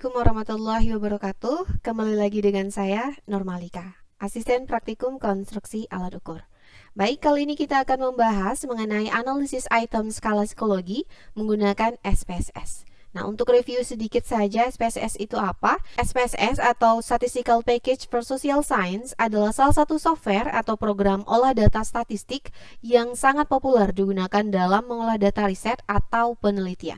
Assalamualaikum warahmatullahi wabarakatuh. Kembali lagi dengan saya, Normalika, asisten praktikum konstruksi alat ukur. Baik, kali ini kita akan membahas mengenai analisis item skala psikologi menggunakan SPSS. Nah, untuk review sedikit saja, SPSS itu apa? SPSS atau Statistical Package for Social Science adalah salah satu software atau program olah data statistik yang sangat populer digunakan dalam mengolah data riset atau penelitian.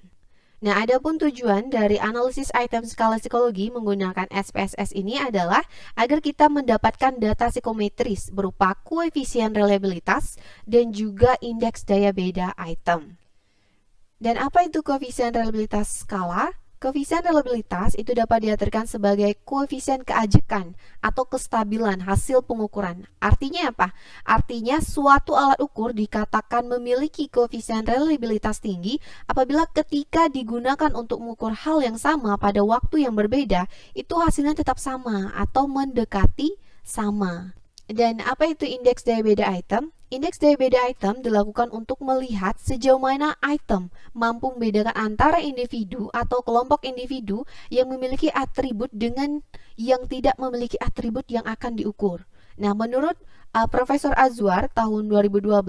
Nah, adapun tujuan dari analisis item skala psikologi menggunakan SPSS ini adalah agar kita mendapatkan data psikometris berupa koefisien reliabilitas dan juga indeks daya beda item. Dan apa itu koefisien reliabilitas skala? Koefisien reliabilitas itu dapat diartikan sebagai koefisien keajekan atau kestabilan hasil pengukuran. Artinya apa? Artinya suatu alat ukur dikatakan memiliki koefisien reliabilitas tinggi apabila ketika digunakan untuk mengukur hal yang sama pada waktu yang berbeda, itu hasilnya tetap sama atau mendekati sama. Dan apa itu indeks daya beda item? Indeks daya beda item dilakukan untuk melihat sejauh mana item mampu membedakan antara individu atau kelompok individu yang memiliki atribut dengan yang tidak memiliki atribut yang akan diukur. Nah, menurut Profesor Azwar tahun 2012,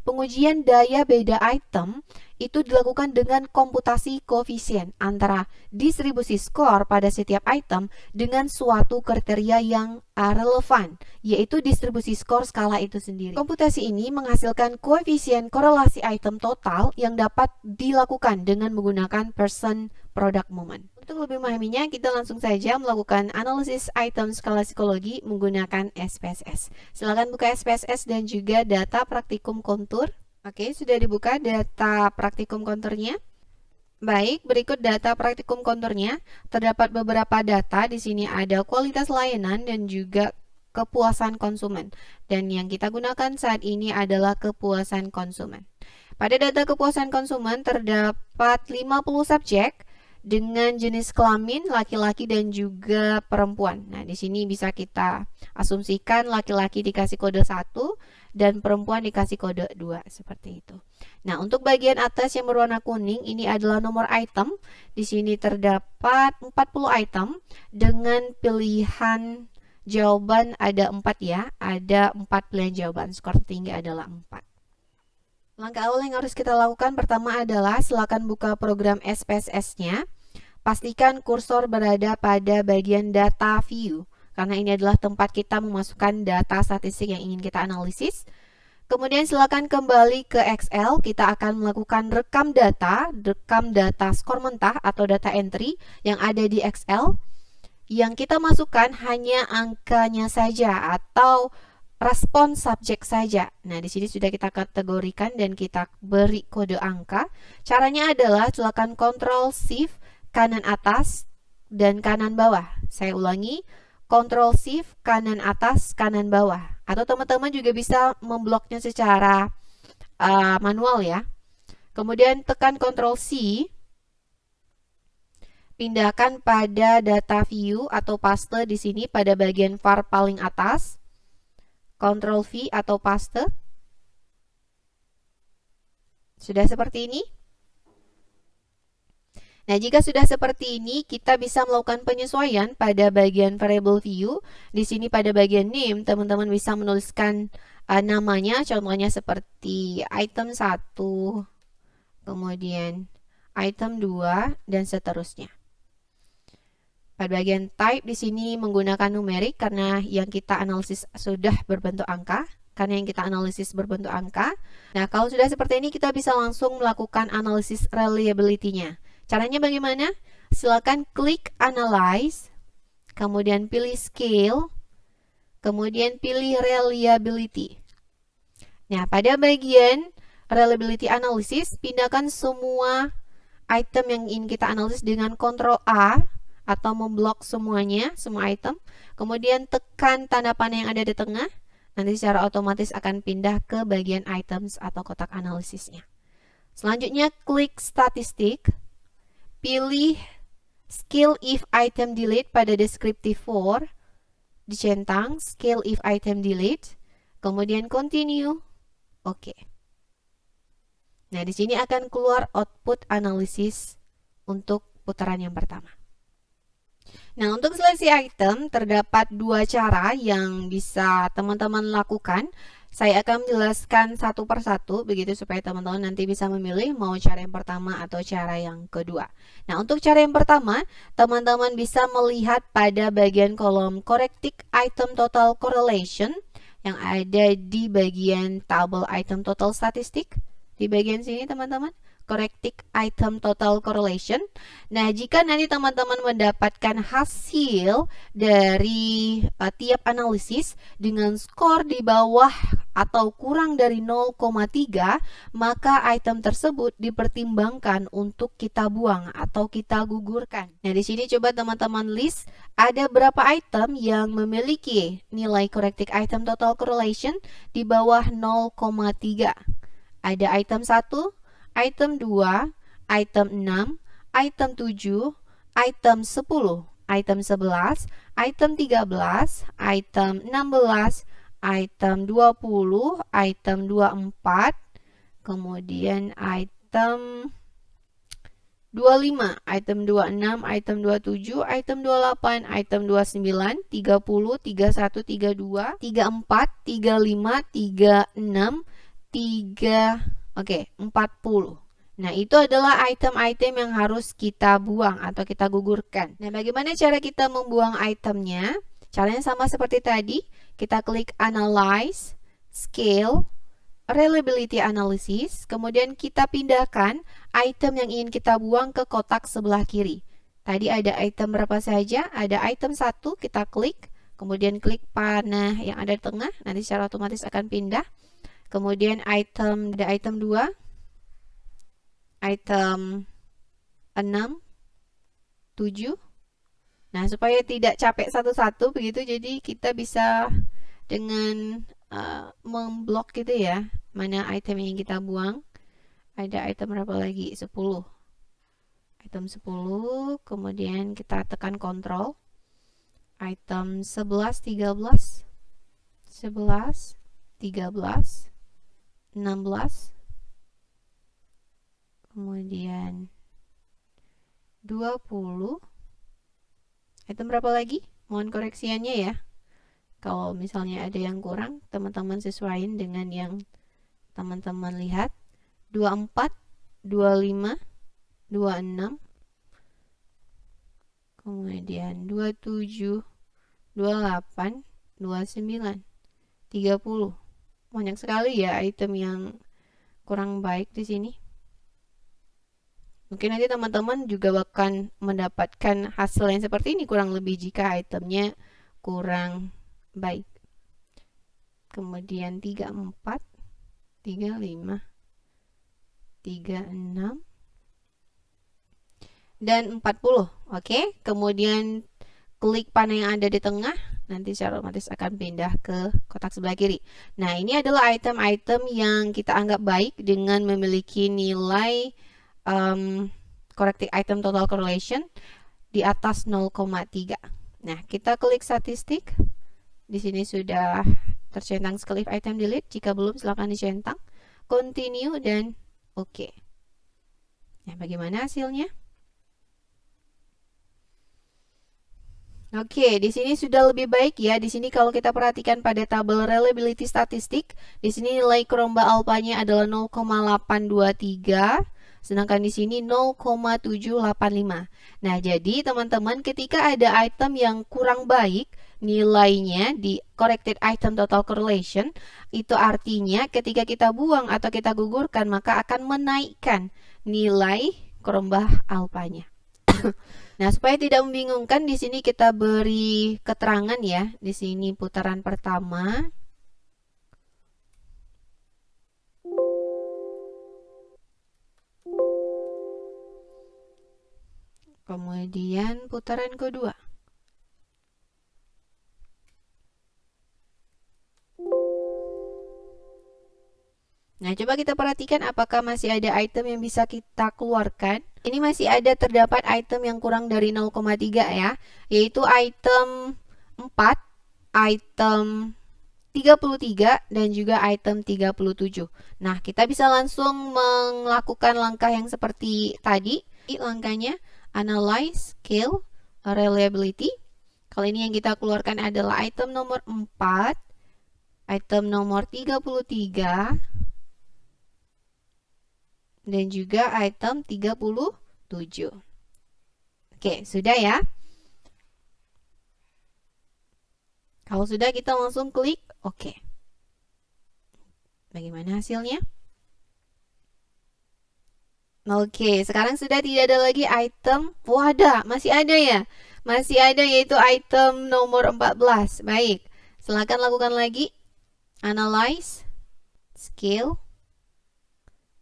pengujian daya beda item itu dilakukan dengan komputasi koefisien antara distribusi skor pada setiap item dengan suatu kriteria yang relevan, yaitu distribusi skor skala itu sendiri. Komputasi ini menghasilkan koefisien korelasi item total yang dapat dilakukan dengan menggunakan person product moment. Untuk lebih memahaminya, kita langsung saja melakukan analisis item skala psikologi menggunakan SPSS. Silakan buka SPSS dan juga data praktikum kontur. Oke, sudah dibuka data praktikum konturnya. Baik, berikut data praktikum konturnya. Terdapat beberapa data. Di sini ada kualitas layanan dan juga kepuasan konsumen. Dan yang kita gunakan saat ini adalah kepuasan konsumen. Pada data kepuasan konsumen terdapat 50 subjek dengan jenis kelamin laki-laki dan juga perempuan. Nah, di sini bisa kita asumsikan laki-laki dikasih kode 1 dan perempuan dikasih kode 2 seperti itu. Nah, untuk bagian atas yang berwarna kuning ini adalah nomor item. Di sini terdapat 40 item dengan pilihan jawaban ada 4 ya. Ada 4 pilihan jawaban. Skor tertinggi adalah 4. Langkah awal yang harus kita lakukan pertama adalah silakan buka program SPSS-nya. Pastikan kursor berada pada bagian data view, karena ini adalah tempat kita memasukkan data statistik yang ingin kita analisis. Kemudian silakan kembali ke Excel, kita akan melakukan rekam data skor mentah atau data entry yang ada di Excel. Yang kita masukkan hanya angkanya saja atau respon subjek saja. Nah, di sini sudah kita kategorikan dan kita beri kode angka. Caranya adalah silakan Ctrl Shift kanan atas dan kanan bawah. Saya ulangi, Ctrl Shift kanan atas kanan bawah. Atau teman-teman juga bisa membloknya secara manual ya. Kemudian tekan Ctrl C, pindahkan pada data view atau paste di sini pada bagian var paling atas. Ctrl V atau paste. Sudah seperti ini. Nah, jika sudah seperti ini, kita bisa melakukan penyesuaian pada bagian variable view. Di sini pada bagian name, teman-teman bisa menuliskan namanya, contohnya seperti item 1, kemudian item 2, dan seterusnya. Pada bagian type di sini menggunakan numerik karena yang kita analisis sudah berbentuk angka. Nah, kalau sudah seperti ini, kita bisa langsung melakukan analisis reliability-nya. Caranya bagaimana? Silakan klik Analyze, kemudian pilih Scale, kemudian pilih Reliability. Nah, pada bagian Reliability Analysis, pindahkan semua item yang ingin kita analisis dengan Ctrl A atau memblok semuanya, semua item. Kemudian tekan tanda panah yang ada di tengah. Nanti secara otomatis akan pindah ke bagian items atau kotak analisisnya. Selanjutnya klik Statistik. Pilih Scale if item delete pada descriptive for, dicentang Scale if item delete, kemudian continue. Oke. Nah, di sini akan keluar output analisis untuk putaran yang pertama. Nah, untuk seleksi item terdapat dua cara yang bisa teman-teman lakukan. Saya akan menjelaskan satu persatu begitu supaya teman-teman nanti bisa memilih mau cara yang pertama atau cara yang kedua. Nah, untuk cara yang pertama, teman-teman bisa melihat pada bagian kolom corrected item total correlation yang ada di bagian tabel item total statistik. Di bagian sini teman-teman, corrected item total correlation. Nah, jika nanti teman-teman mendapatkan hasil dari tiap analisis dengan skor di bawah atau kurang dari 0,3, maka item tersebut dipertimbangkan untuk kita buang atau kita gugurkan. Nah, di sini coba teman-teman list ada berapa item yang memiliki nilai corrected item total correlation di bawah 0,3. Ada item 1, item 2, item 6, item 7, item 10, item 11, item 13, item 16, item 20, item 24, kemudian item 25, item 26, item 27, item 28, item 29, 30, 31, 32, 34, 35, 36, 40. Nah, itu adalah item-item yang harus kita buang atau kita gugurkan. Nah, bagaimana cara kita membuang itemnya? Caranya sama seperti tadi. Kita klik Analyze, Scale, Reliability Analysis. Kemudian kita pindahkan item yang ingin kita buang ke kotak sebelah kiri. Tadi ada item berapa saja? Ada item 1, kita klik. Kemudian klik panah yang ada di tengah. Nanti secara otomatis akan pindah. Kemudian ada item 2, item 6, 7. Nah, supaya tidak capek satu-satu begitu, jadi kita bisa dengan memblok gitu ya, mana item yang kita buang. Ada item berapa lagi? 10. Item 10, kemudian kita tekan kontrol. Item 11, 13, 11, 13, 16, kemudian 20. Item berapa lagi? Mohon koreksiannya ya. Kalau misalnya ada yang kurang, teman-teman sesuaiin dengan yang teman-teman lihat. 24, 25, 26, kemudian 27, 28, 29, 30. Banyak sekali ya item yang kurang baik di sini. Mungkin nanti teman-teman juga akan mendapatkan hasil yang seperti ini kurang lebih jika itemnya kurang baik. Kemudian 34, 35, 36, dan 40. Oke, kemudian klik panah yang ada di tengah. Nanti secara otomatis akan pindah ke kotak sebelah kiri. Nah, ini adalah item-item yang kita anggap baik dengan memiliki nilai corrected item total correlation di atas 0,3. Nah, kita klik statistik. Di sini sudah tercentang skip item delete. Jika belum, silakan dicentang. Continue dan oke. Nah, bagaimana hasilnya? Oke, di sini sudah lebih baik ya. Di sini kalau kita perhatikan pada tabel reliability statistik, di sini nilai Cromba alpanya adalah 0,823, sedangkan di sini 0,785. Nah, jadi teman-teman ketika ada item yang kurang baik nilainya di corrected item total correlation, itu artinya ketika kita buang atau kita gugurkan maka akan menaikkan nilai Cromba alpanya. Nah, supaya tidak membingungkan, di sini kita beri keterangan ya. Di sini putaran pertama. Kemudian putaran kedua. Nah, coba kita perhatikan apakah masih ada item yang bisa kita keluarkan. Ini masih ada terdapat item yang kurang dari 0,3 ya, yaitu item 4, item 33, dan juga item 37. Nah, kita bisa langsung melakukan langkah yang seperti tadi. Langkahnya, Analyze, Scale, reliability. Kalau ini yang kita keluarkan adalah item nomor 4, item nomor 33, dan juga item 37. Oke, sudah ya. Kalau sudah, kita langsung klik OK. Bagaimana hasilnya? Oke, sekarang sudah tidak ada lagi item. Oh, ada, masih ada ya? Masih ada, yaitu item nomor 14. Baik, silakan lakukan lagi. Analyze, scale,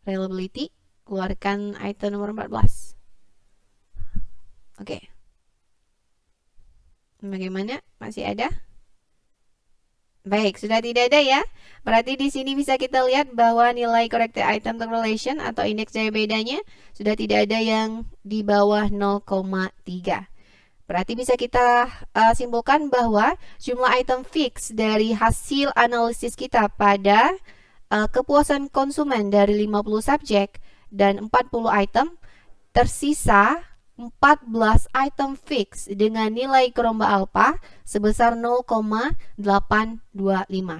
reliability. Keluarkan item nomor 14. Oke. Bagaimana? Masih ada? Baik, sudah tidak ada ya. Berarti di sini bisa kita lihat bahwa nilai corrected item correlation atau indeks daya bedanya sudah tidak ada yang di bawah 0,3. Berarti bisa kita simpulkan bahwa jumlah item fix dari hasil analisis kita pada kepuasan konsumen dari 50 subjek dan 40 item, tersisa 14 item fix dengan nilai Koromba alpha sebesar 0,825.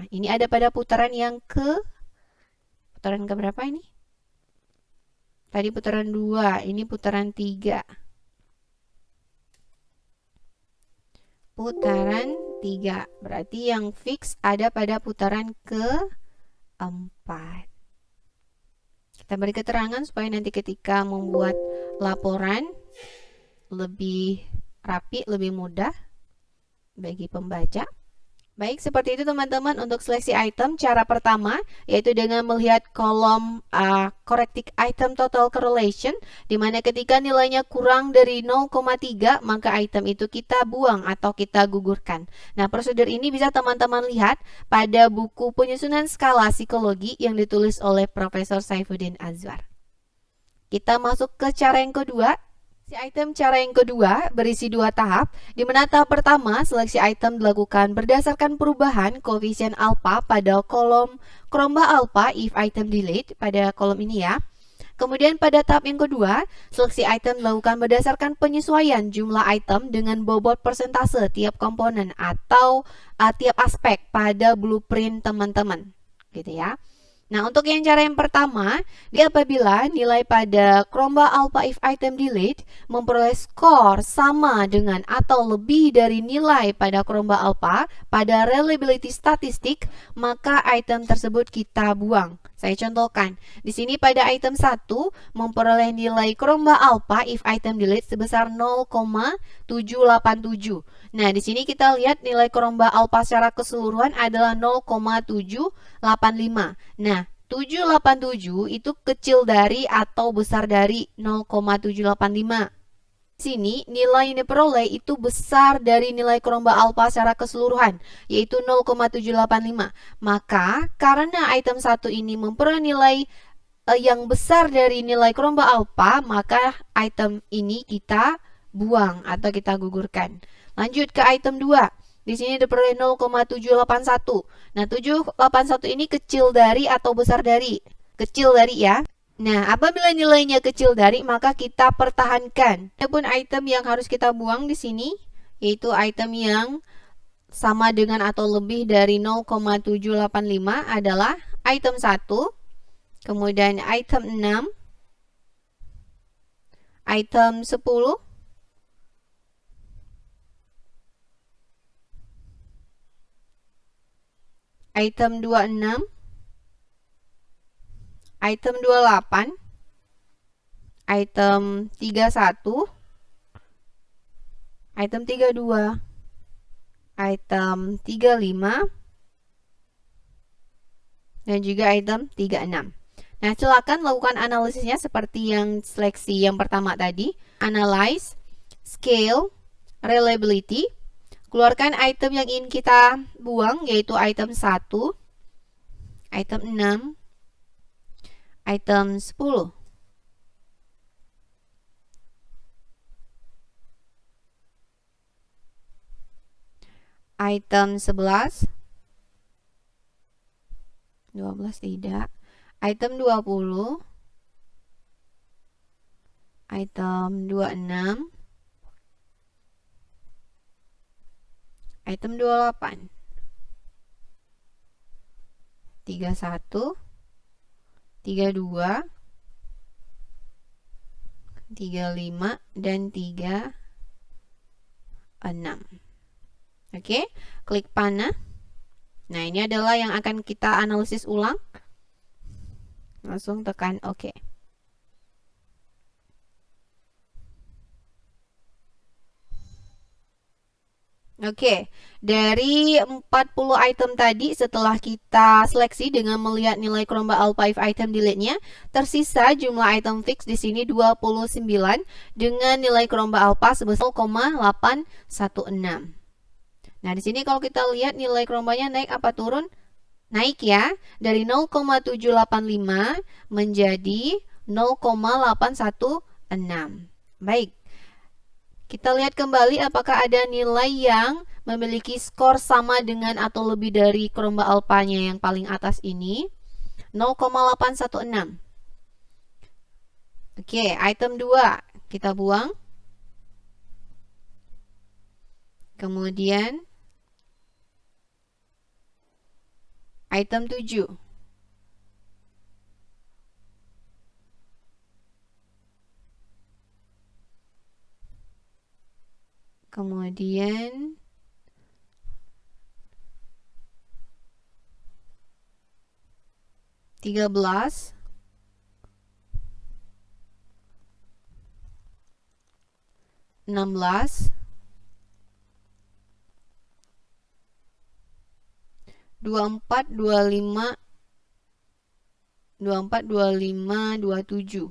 Ini ada pada putaran yang putaran ke berapa ini? Tadi putaran 2, ini putaran 3. Putaran 3, berarti yang fix ada pada putaran ke-4. Kita beri keterangan supaya nanti ketika membuat laporan lebih rapi, lebih mudah bagi pembaca. Baik, seperti itu teman-teman untuk seleksi item. Cara pertama yaitu dengan melihat kolom corrected item total correlation, di mana ketika nilainya kurang dari 0,3 maka item itu kita buang atau kita gugurkan. Nah, prosedur ini bisa teman-teman lihat pada buku penyusunan skala psikologi yang ditulis oleh Profesor Saifuddin Azwar. Kita masuk ke cara yang kedua. Cara yang kedua berisi 2 tahap, di mana tahap pertama seleksi item dilakukan berdasarkan perubahan koefisien alpha pada kolom Koromba alpha if item delete pada kolom ini ya. Kemudian pada tahap yang kedua, seleksi item dilakukan berdasarkan penyesuaian jumlah item dengan bobot persentase tiap komponen atau tiap aspek pada blueprint teman-teman, gitu ya. Nah, untuk yang cara yang pertama, apabila nilai pada Koromba alpha if item delete memperoleh skor sama dengan atau lebih dari nilai pada Koromba alpha pada reliability statistik, maka item tersebut kita buang. Saya contohkan, di sini pada item 1 memperoleh nilai Koromba alpha if item delete sebesar 0,787. Nah, di sini kita lihat nilai Koromba alpha secara keseluruhan adalah 0,785. Nah, 787 itu kecil dari atau besar dari 0,785. Sini nilai yang diperoleh itu besar dari nilai Koromba alpha secara keseluruhan, yaitu 0,785. Maka karena item 1 ini memperoleh nilai yang besar dari nilai Koromba alpha, maka item ini kita buang atau kita gugurkan. Lanjut ke item 2. Di sini diperoleh 0,781. Nah, 781 ini kecil dari atau besar dari? Kecil dari ya. Nah, apabila nilainya kecil dari, maka kita pertahankan. Adapun item yang harus kita buang di sini, yaitu item yang sama dengan atau lebih dari 0,785 adalah item 1, kemudian item 6, item 10, item 26, item 28, item 31, item 32, item 35, dan juga item 36. Nah, silakan lakukan analisisnya seperti yang seleksi yang pertama tadi. Analyze, scale, reliability. Keluarkan item yang ingin kita buang, yaitu item 1, item 6, item 10. Item 11, 12 tidak. Item 20, item 26, Item 28. 31, 32, 35, dan 36. Oke, klik panah. Nah, ini adalah yang akan kita analisis ulang. Langsung tekan OK. Oke, dari 40 item tadi setelah kita seleksi dengan melihat nilai Chromeba Alpha if item delete-nya, tersisa jumlah item fix di sini 29 dengan nilai Chromeba Alpha sebesar 0,816. Nah, di sini kalau kita lihat nilai Chromeba-nya naik apa turun? Naik ya, dari 0,785 menjadi 0,816. Baik. Kita lihat kembali apakah ada nilai yang memiliki skor sama dengan atau lebih dari Chromeba Alpha-nya yang paling atas ini. 0,816. Oke, item 2 kita buang. Kemudian item 7. Kemudian tiga belas, 16, 24, 25, 24, 25, 27,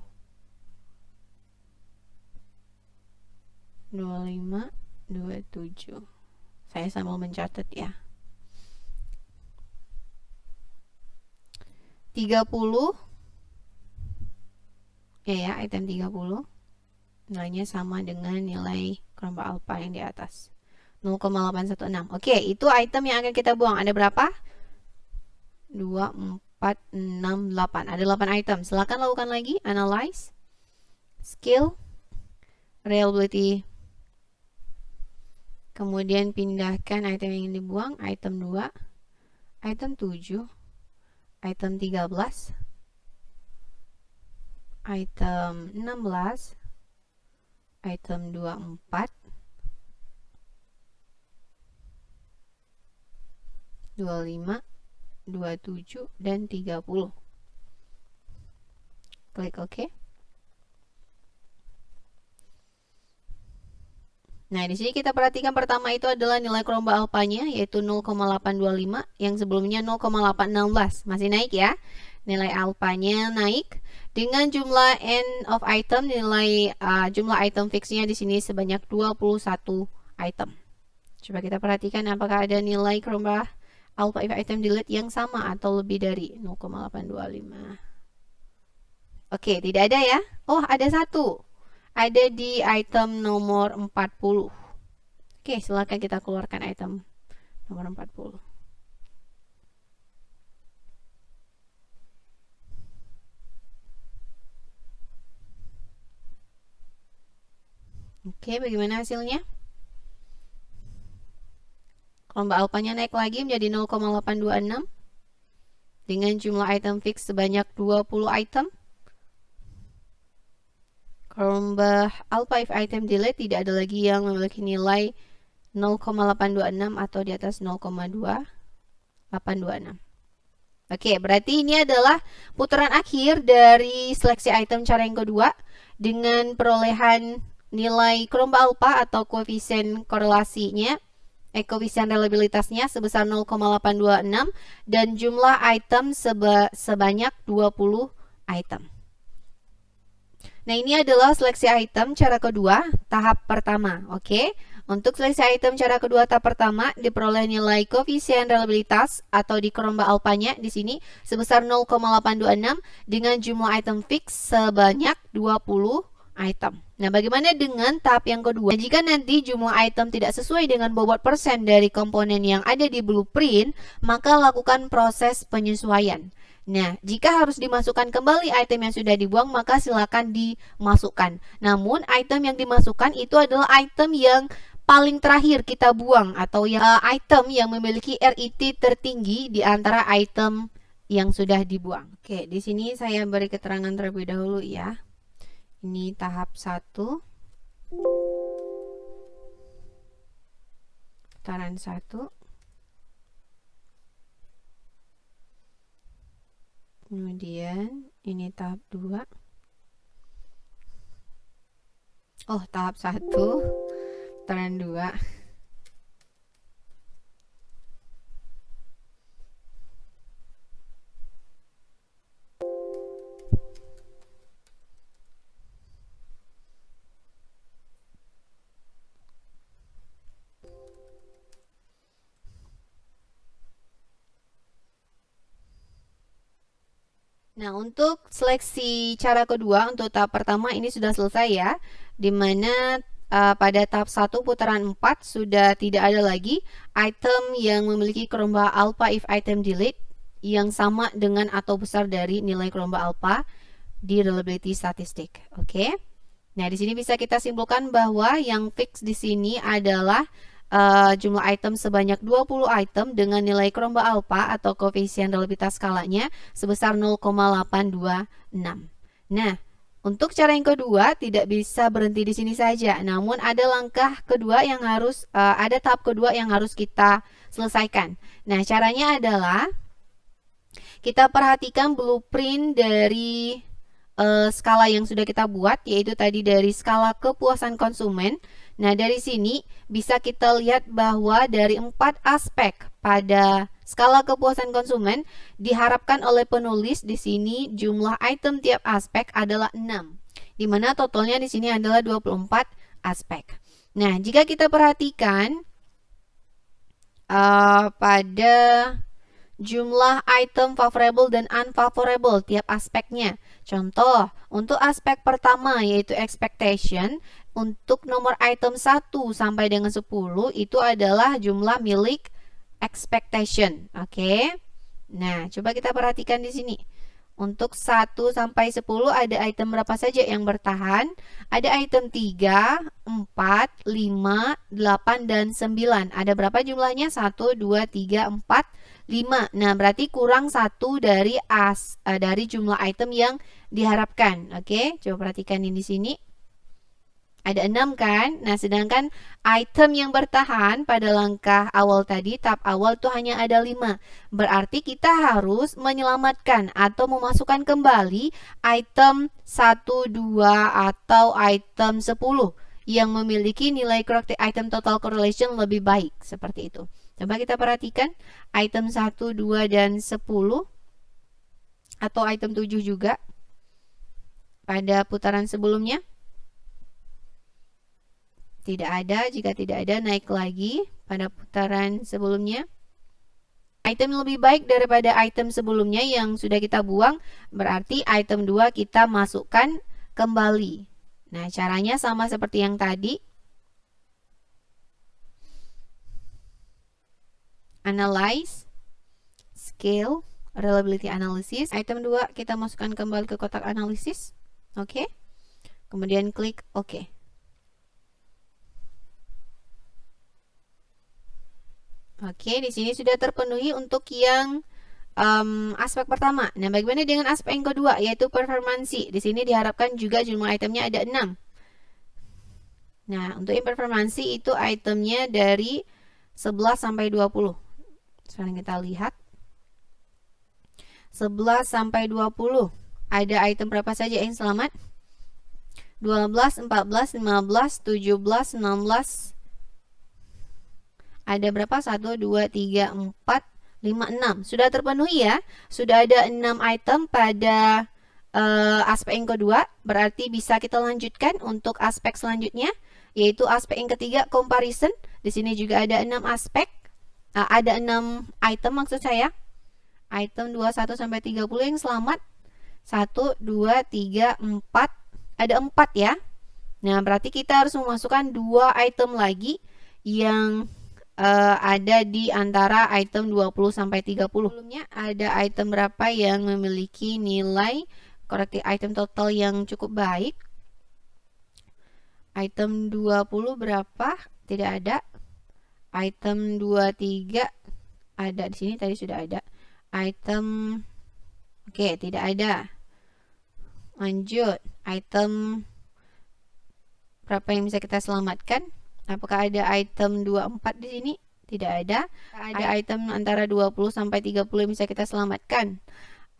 25, 27. Saya sambil mencatat ya. 30. Ya, item 30. Nilainya sama dengan nilai Chromeba Alpha yang di atas. 0,816. Oke, itu item yang akan kita buang. Ada berapa? 2, 4, 6, 8. Ada 8 item. Silakan lakukan lagi. Analyze. Skill. Reliability. Kemudian pindahkan item yang ingin dibuang, item 2, item 7, item 13, item 16, item 24, 25, 27, dan 30. Klik OK. Nah, di sini kita perhatikan pertama itu adalah nilai Chromeba Alpha-nya yaitu 0,825 yang sebelumnya 0,816. Masih naik ya. Nilai Alpha-nya naik dengan jumlah N of item, nilai jumlah item fix-nya di sini sebanyak 21 item. Coba kita perhatikan apakah ada nilai Chromeba Alpha if item delete yang sama atau lebih dari 0,825. Oke, tidak ada ya. Oh, ada satu. Ada di item nomor 40. Oke, silakan kita keluarkan item nomor 40. Oke, bagaimana hasilnya? Chromeba Alpha-nya naik lagi menjadi 0,826 dengan jumlah item fix sebanyak 20 item. Chromeba Alpha if item delete tidak ada lagi yang memiliki nilai 0,826 atau di atas 0,2826. Oke, berarti ini adalah putaran akhir dari seleksi item cara yang kedua dengan perolehan nilai Chromeba Alpha atau koefisien korelasinya, koefisien reliabilitasnya sebesar 0,826 dan jumlah item sebanyak 20 item. Nah, ini adalah seleksi item cara kedua, tahap pertama. Oke, untuk seleksi item cara kedua tahap pertama diperoleh nilai koefisien reliabilitas atau di Chromeba Alpha-nya di sini sebesar 0,826 dengan jumlah item fix sebanyak 20 item. Nah, bagaimana dengan tahap yang kedua? Nah, jika nanti jumlah item tidak sesuai dengan bobot persen dari komponen yang ada di blueprint, maka lakukan proses penyesuaian. Nah, jika harus dimasukkan kembali item yang sudah dibuang, maka silakan dimasukkan. Namun, item yang dimasukkan itu adalah item yang paling terakhir kita buang atau yang item yang memiliki RET tertinggi di antara item yang sudah dibuang. Oke, di sini saya beri keterangan terlebih dahulu ya. Ini tahap 1. Putaran 1. Kemudian ini tahap 2. Oh, tahap 1. Putaran 2. Nah, untuk seleksi cara kedua, untuk tahap pertama ini sudah selesai ya, dimana pada tahap 1 putaran 4 sudah tidak ada lagi item yang memiliki kerombaan alpha if item delete yang sama dengan atau besar dari nilai kerombaan alpha di reliability statistik. Oke. Nah, di sini bisa kita simpulkan bahwa yang fix di sini adalah jumlah item sebanyak 20 item dengan nilai kerombaan alpha atau koefisien reliabilitas skalanya sebesar 0,826. Nah, untuk cara yang kedua tidak bisa berhenti di sini saja, namun ada langkah kedua yang harus ada tahap kedua yang harus kita selesaikan. Nah, caranya adalah kita perhatikan blueprint dari skala yang sudah kita buat, yaitu tadi dari skala kepuasan konsumen. Nah, dari sini bisa kita lihat bahwa dari 4 aspek pada skala kepuasan konsumen diharapkan oleh penulis di sini jumlah item tiap aspek adalah 6, di mana totalnya di sini adalah 24 aspek. Nah, jika kita perhatikan pada jumlah item favorable dan unfavorable tiap aspeknya. Contoh, untuk aspek pertama yaitu expectation, untuk nomor item 1 sampai dengan 10 itu adalah jumlah milik expectation. Oke. Nah, coba kita perhatikan di sini. Untuk 1 sampai 10 ada item berapa saja yang bertahan? Ada item 3, 4, 5, 8, dan 9. Ada berapa jumlahnya? 1, 2, 3, 4, 5. Nah, berarti kurang 1 dari jumlah item yang diharapkan. Oke, coba perhatikan ini di sini. Ada 6 kan? Nah, sedangkan item yang bertahan pada langkah awal tadi, tahap awal itu hanya ada 5. Berarti kita harus menyelamatkan atau memasukkan kembali item 1, 2, atau item 10 yang memiliki nilai corrected item total correlation lebih baik. Seperti itu. Coba kita perhatikan item 1, 2, dan 10 atau item 7 juga pada putaran sebelumnya. Tidak ada, jika tidak ada naik lagi pada putaran sebelumnya. Item lebih baik daripada item sebelumnya yang sudah kita buang, berarti item 2 kita masukkan kembali. Nah, caranya sama seperti yang tadi. Analyze, scale, reliability analysis. Item 2 kita masukkan kembali ke kotak analisis. Oke. Kemudian klik OK. Oke, di sini sudah terpenuhi untuk yang aspek pertama. Nah, bagaimana dengan aspek yang kedua, yaitu performansi? Di sini diharapkan juga jumlah itemnya ada 6. Nah, untuk yang performansi itu itemnya dari 11 sampai 20. Sekarang kita lihat. 11 sampai 20. Ada item berapa saja yang selamat? 12, 14, 15, 17, 16. Ada berapa? 1, 2, 3, 4, 5, 6. Sudah terpenuhi ya. Sudah ada 6 item pada aspek yang kedua. Berarti bisa kita lanjutkan untuk aspek selanjutnya, yaitu aspek yang ketiga, comparison. Di sini juga ada 6 aspek. Ada 6 item maksud saya. Item 21 sampai 30 yang selamat. 1, 2, 3, 4. Ada 4 ya. Nah, berarti kita harus memasukkan 2 item lagi yang ada di antara item 20 sampai 30. Sebelumnya ada item berapa yang memiliki nilai corrected item total yang cukup baik? Item 20 berapa? Tidak ada. Item 23 ada di sini, tadi sudah ada. Item oke, tidak ada. Lanjut, item berapa yang bisa kita selamatkan? Apakah ada item 24 di sini? Tidak ada. Ada item antara 20 sampai 30 yang bisa kita selamatkan.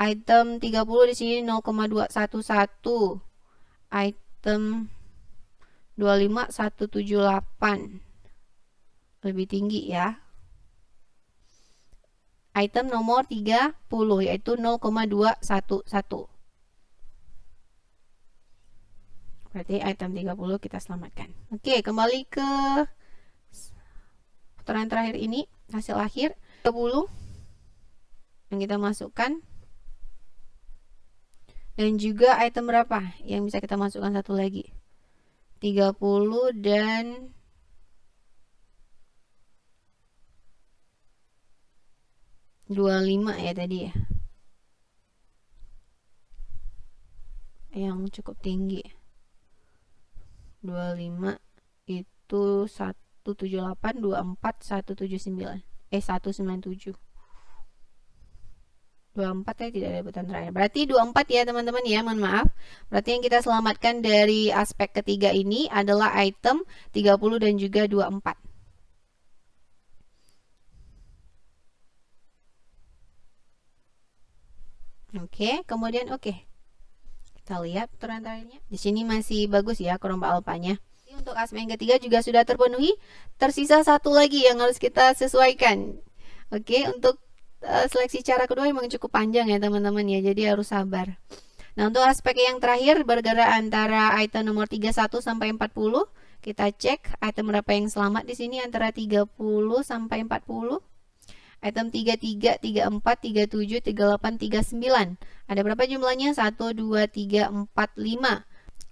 Item 30 di sini 0,211. Item 25 178. Lebih tinggi ya. Item nomor 30 yaitu 0,211. Berarti item 30 kita selamatkan. Oke, kembali ke putaran terakhir ini, hasil akhir 30 yang kita masukkan. Dan juga item berapa yang bisa kita masukkan satu lagi? 30 dan 25 ya tadi ya. Yang cukup tinggi. 25 itu 178, 24, 179. 197. 24 ya, tidak ada putaran terakhir. Berarti 24 ya teman-teman ya, mohon maaf. Berarti yang kita selamatkan dari aspek ketiga ini adalah item 30 dan juga 24. Oke, kemudian kita lihat putaran terakhirnya. Di sini masih bagus ya keromba alpanya. Untuk aspek yang ketiga juga sudah terpenuhi. Tersisa satu lagi yang harus kita sesuaikan. Oke, untuk seleksi cara kedua memang cukup panjang ya teman-teman ya, jadi harus sabar. Nah, untuk aspek yang terakhir bergerak antara item nomor 31 sampai 40. Kita cek item berapa yang selamat di sini antara 30 sampai 40. Item 33, 34, 37, 38, 39. Ada berapa jumlahnya? 1, 2, 3, 4, 5.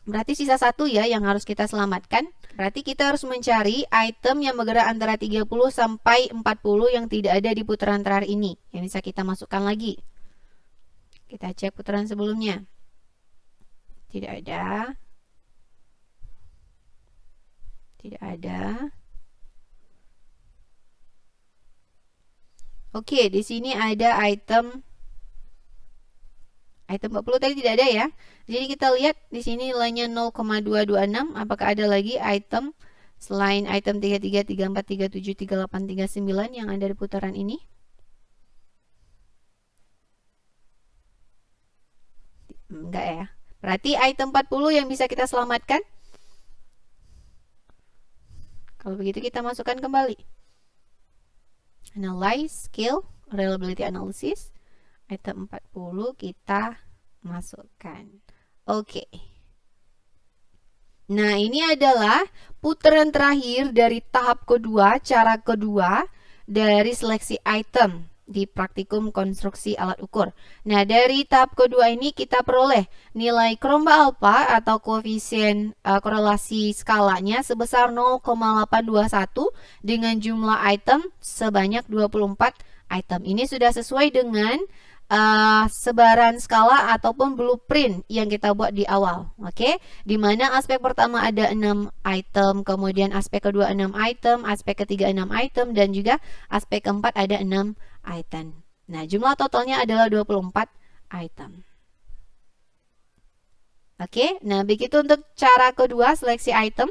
Berarti sisa satu ya yang harus kita selamatkan. Berarti kita harus mencari item yang bergerak antara 30 sampai 40 yang tidak ada di putaran terakhir ini, yang bisa kita masukkan lagi. Kita cek putaran sebelumnya. Tidak ada. Tidak ada. Oke, di sini ada item 40 tadi tidak ada ya. Jadi kita lihat di sini nilainya 0,226. Apakah ada lagi item selain item 33, 34, 37, 38, 39 yang ada di putaran ini? Enggak ya. Berarti item 40 yang bisa kita selamatkan. Kalau begitu kita masukkan kembali. Analyze, skill, reliability analysis. Item 40 kita masukkan. Oke. Nah, ini adalah putaran terakhir dari tahap kedua, cara kedua dari seleksi item di praktikum konstruksi alat ukur. Nah, dari tahap kedua ini kita peroleh nilai keromba alfa atau koefisien korelasi skalanya sebesar 0,821 dengan jumlah item sebanyak 24 item. Ini sudah sesuai dengan sebaran skala ataupun blueprint yang kita buat di awal. Oke, di mana aspek pertama ada 6 item, kemudian aspek kedua 6 item, aspek ketiga 6 item, dan juga aspek keempat ada 6 item. Nah, jumlah totalnya adalah 24 item. Oke, nah begitu untuk cara kedua seleksi item.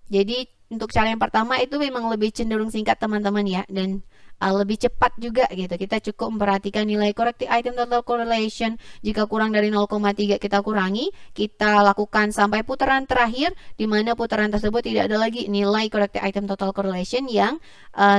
Jadi untuk cara yang pertama itu memang lebih cenderung singkat teman-teman ya, dan lebih cepat juga gitu. Kita cukup memperhatikan nilai corrected item total correlation. Jika kurang dari 0,3 kita kurangi. Kita lakukan sampai putaran terakhir, di mana putaran tersebut tidak ada lagi nilai corrected item total correlation yang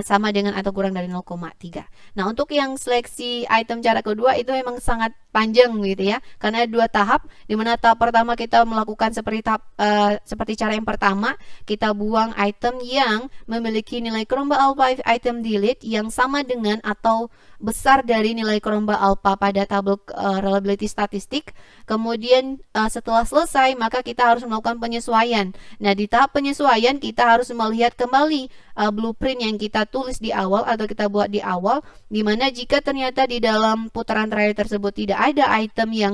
sama dengan atau kurang dari 0,3. Nah, untuk yang seleksi item cara kedua itu memang sangat panjang gitu ya, karena ada 2 tahap, di mana tahap pertama kita melakukan seperti cara yang pertama, kita buang item yang memiliki nilai keromba alpha item delete yang sama dengan atau besar dari nilai keromba alpha pada tabel reliability statistik. Kemudian setelah selesai, maka kita harus melakukan penyesuaian. Nah, di tahap penyesuaian kita harus melihat kembali blueprint yang kita tulis di awal atau kita buat di awal, dimana jika ternyata di dalam putaran terakhir tersebut tidak ada item yang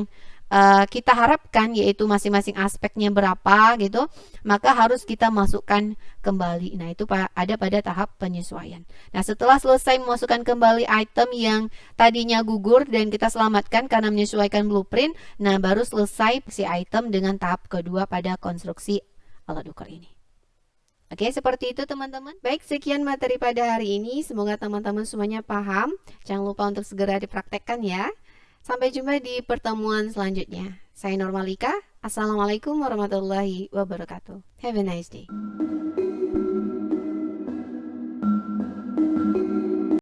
kita harapkan, yaitu masing-masing aspeknya berapa gitu, maka harus kita masukkan kembali. Nah, itu ada pada tahap penyesuaian. Nah, setelah selesai memasukkan kembali item yang tadinya gugur dan kita selamatkan karena menyesuaikan blueprint, nah baru selesai si item dengan tahap kedua pada konstruksi alat ukur ini. Oke, seperti itu teman-teman. Baik, sekian materi pada hari ini. Semoga teman-teman semuanya paham. Jangan lupa untuk segera dipraktekkan ya. Sampai jumpa di pertemuan selanjutnya. Saya Normalika. Assalamualaikum warahmatullahi wabarakatuh. Have a nice day.